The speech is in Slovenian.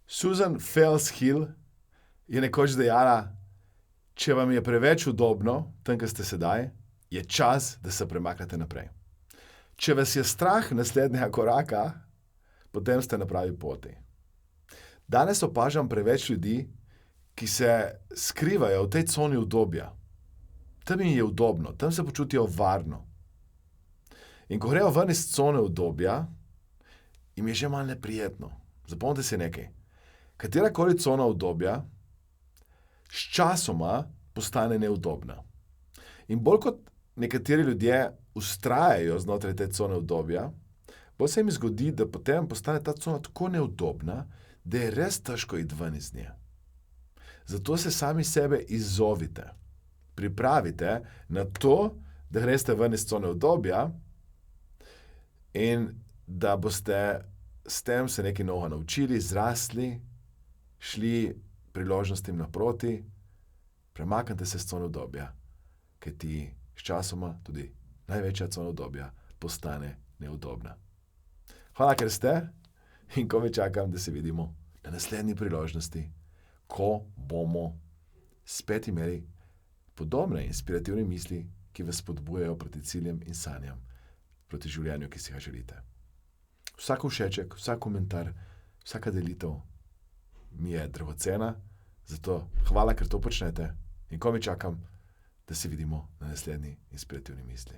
Susan Fels Hill je nekoč dejala, če vam je preveč udobno, tam, kjer ste sedaj, je čas, da se premaknete naprej. Če vas je strah naslednjega koraka, potem ste na pravi poti. Danes opažam preveč ljudi, ki se skrivajo v tej coni udobja. Tam jim je udobno, tam se počutijo varno. In ko grejo ven iz cone udobja, jim je že malo neprijetno. Zapomnite si nekaj. Katerakoli cona udobja sčasoma postane neudobna. In bolj kot nekateri ljudje vztrajajo znotraj te cone udobja, bolj se jim zgodi, da potem postane ta cona tako neudobna, da je res težko iti ven iz nje. Zato se sami sebe izzovite. Pripravite na to, da greste ven iz cone udobja in da boste s tem se nekaj novega naučili, zrasli, šli priložnostim naproti, premaknite se s cone udobja, kajti sčasoma tudi največja cona udobja postane neudobna. Hvala, ker ste, in komaj čakam, da se vidimo na naslednji priložnosti, ko bomo spet imeli podobne inspirativne misli, ki vas spodbujajo proti ciljem in sanjam, proti življenju, ki si ga želite. Vsak všeček, vsak komentar, vsaka delitev mi je dragocena, zato hvala, ker to počnete, in komaj čakam, da se vidimo na naslednji inspirativni misli.